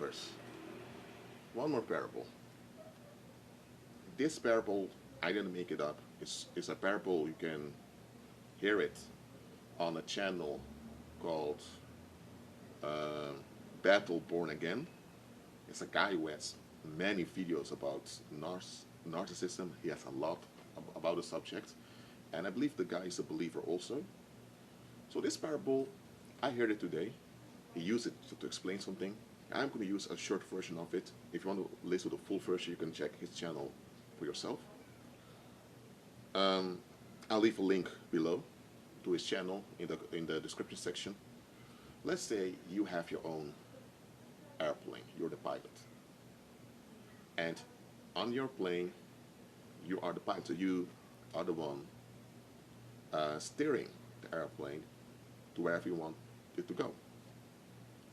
first. One more parable. This parable, I didn't make it up. It's a parable, you can hear it on a channel called uh, Battle Born Again. It's a guy who has many videos about narcissism. He has a lot about the subject. And I believe the guy is a believer also. So this parable, I heard it today. He used it to explain something. I'm going to use a short version of it. If you want to listen to the full version, you can check his channel for yourself. I'll leave a link below to his channel in the description section. Let's say you have your own airplane. You're the pilot. And on your plane, you are the pilot. So you are the one steering the airplane to wherever you want it to go.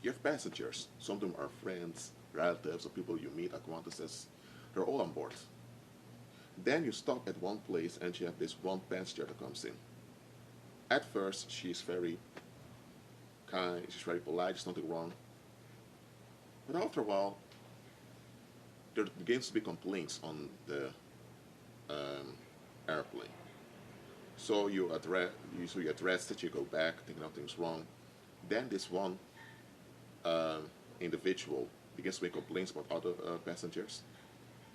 You have passengers. Some of them are friends, relatives, or people you meet, acquaintances. They're all on board. Then you stop at one place and you have this one passenger that comes in. At first, she's very kind, she's very polite, there's nothing wrong. But after a while, there begins to be complaints on the airplane. So you address it, you go back, think nothing's wrong. Then this one individual begins to make complaints about other passengers.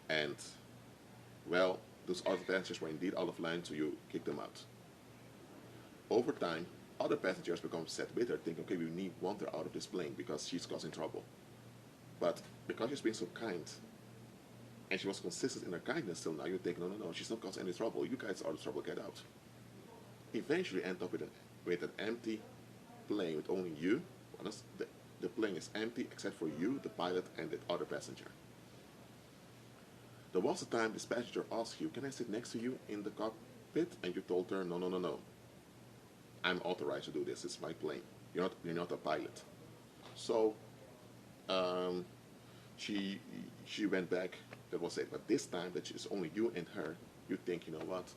And, well, those other passengers were indeed out of line, so you kick them out. Over time, other passengers become upset with her, thinking, okay, want her out of this plane because she's causing trouble. But because she's being so kind, and she was consistent in her kindness till now, you think, no, she's not causing any trouble. You guys are the trouble, get out. Eventually end up with an empty plane with only you. The plane is empty except for you, the pilot, and the other passenger. There was a time this passenger asked you, can I sit next to you in the cockpit? And you told her, no. I'm authorized to do this. It's my plane. You're not a pilot. So she went back. That was it. But this time that it's only you and her, you think, you know what?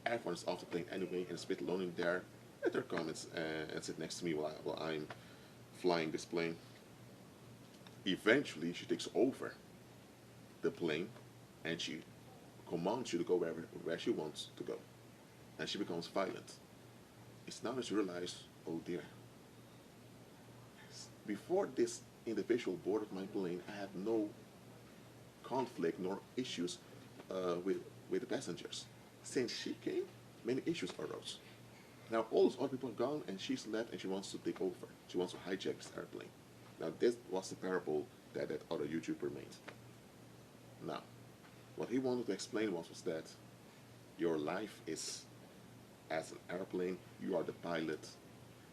Everyone is off the plane anyway, and it's a bit lonely there. Let her come and sit next to me while I'm flying this plane. Eventually, she takes over the plane, and she commands you to go where she wants to go. And she becomes violent. It's now that you realize, oh dear. Before this individual boarded my plane, I had no conflict nor issues with the passengers. Since she came, many issues arose. Now all those other people are gone, and she's left, and she wants to take over. She wants to hijack this airplane. Now this was the parable that other YouTuber made. Now, what he wanted to explain was that your life is as an airplane, you are the pilot,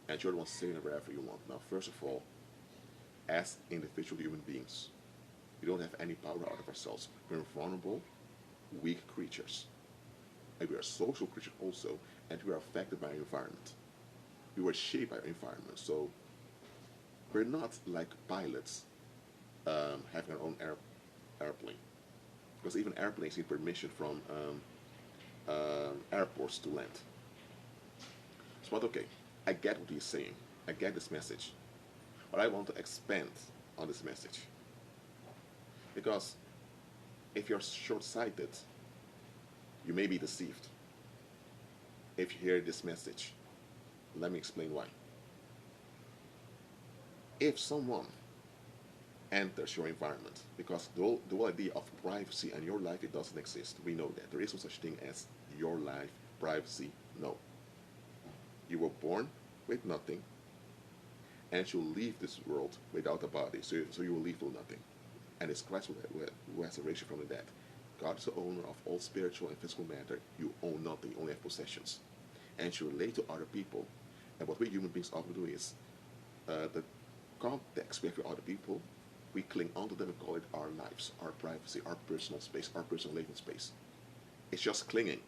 and you're the one sailing wherever you want. Now, first of all, as individual human beings, we don't have any power out of ourselves. We're vulnerable, weak creatures. And we are social creatures also, and we are affected by our environment. We were shaped by our environment, so we're not like pilots having our own airplane. Because even airplanes need permission from airports to land. So, but okay, I get what he's saying. I get this message. But I want to expand on this message. Because if you're short-sighted, you may be deceived. If you hear this message, let me explain why. If someone enters your environment, because the whole idea of privacy and your life, it doesn't exist. We know that. There is no such thing as your life, privacy, no. You were born with nothing, and you'll leave this world without a body, so you will leave with nothing. And it's Christ who has raised you from the dead. God is the owner of all spiritual and physical matter. You own nothing, you only have possessions. And you relate to other people. And what we human beings often do is, the context we have with other people, we cling onto them and call it our lives, our privacy, our personal space, our personal living space. It's just clinging.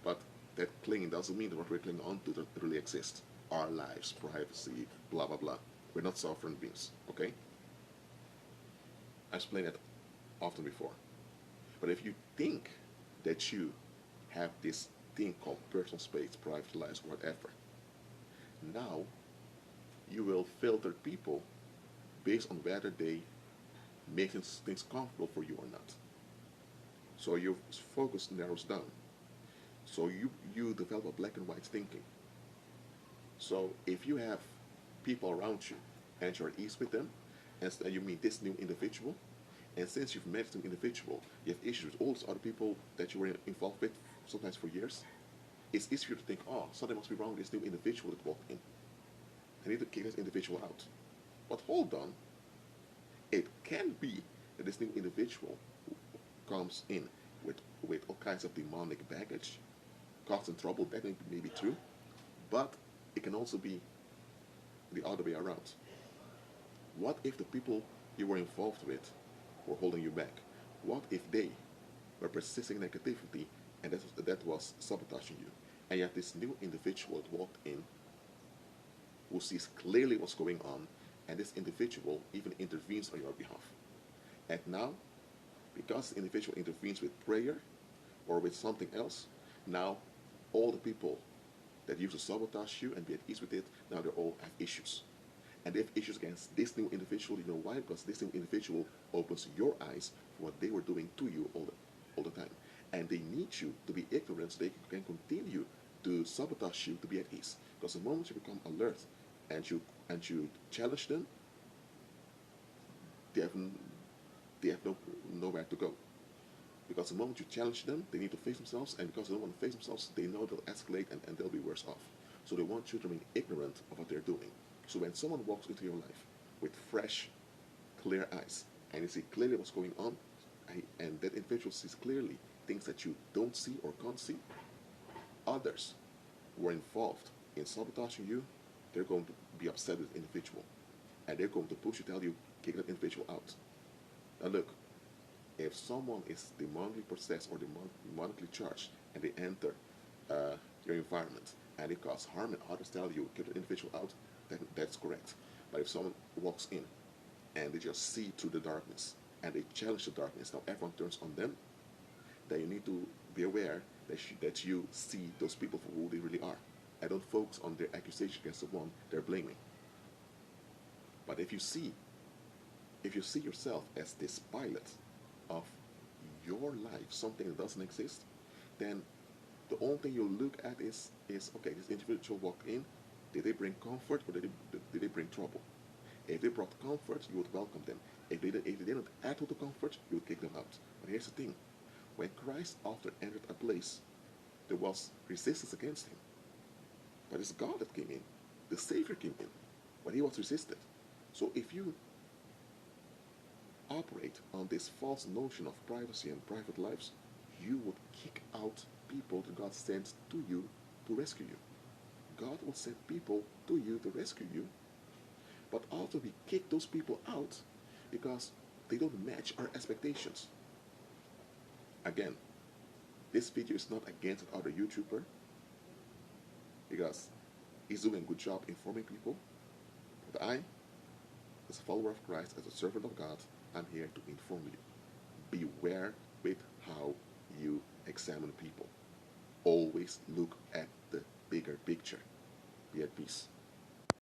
But that clinging doesn't mean that what we're clinging onto doesn't really exist. Our lives, privacy, blah, blah, blah. We're not sovereign beings, okay? I've explained that often before. But if you think that you have this thing called personal space, private lives, whatever, now you will filter people based on whether they making things comfortable for you or not. So your focus narrows down. So you develop a black and white thinking. So if you have people around you and you're at ease with them, and you meet this new individual, and since you've met this new individual, you have issues with all those other people that you were involved with, sometimes for years, it's easier to think, oh, something must be wrong with this new individual that walked in. I need to kick this individual out. But hold on, it can be that this new individual comes in with all kinds of demonic baggage, causing trouble. That may be true, but it can also be the other way around. What if the people you were involved with were holding you back? What if they were persisting negativity and that was sabotaging you? And yet this new individual walked in who sees clearly what's going on, and this individual even intervenes on your behalf. And now, because the individual intervenes with prayer or with something else, now all the people that used to sabotage you and be at ease with it, now they all have issues. And they have issues against this new individual. You know why? Because this new individual opens your eyes for what they were doing to you all the time. And they need you to be ignorant so they can continue to sabotage you to be at ease. Because the moment you become alert and you challenge them, they have nowhere to go. Because the moment you challenge them, they need to face themselves, and because they don't want to face themselves, they know they'll escalate and they'll be worse off. So they want you to remain ignorant of what they're doing. So when someone walks into your life with fresh, clear eyes, and you see clearly what's going on, and that individual sees clearly things that you don't see or can't see, others who are involved in sabotaging you, they're going to be upset with the individual. And they're going to push you, tell you, kick that individual out. Now look, if someone is demonically possessed or demonically charged and they enter your environment and they cause harm and others tell you, kick the individual out, then that's correct. But if someone walks in and they just see through the darkness and they challenge the darkness, now everyone turns on them, then you need to be aware that you see those people for who they really are. And don't focus on their accusation against the one they're blaming. But if you see yourself as this pilot of your life, something that doesn't exist, then the only thing you'll look at is okay, this individual walked in, did they bring comfort or did they bring trouble? If they brought comfort, you would welcome them. If they didn't add to the comfort, you would kick them out. But here's the thing, when Christ often entered a place, there was resistance against him. But it's God that came in. The Savior came in, but he was resisted. So if you operate on this false notion of privacy and private lives, you would kick out people that God sends to you to rescue you. God will send people to you to rescue you, but also we kick those people out because they don't match our expectations. Again, this video is not against another YouTuber because he's doing a good job informing people. But I, as a follower of Christ, as a servant of God, I'm here to inform you. Beware with how you examine people. Always look at the bigger picture. Be at peace.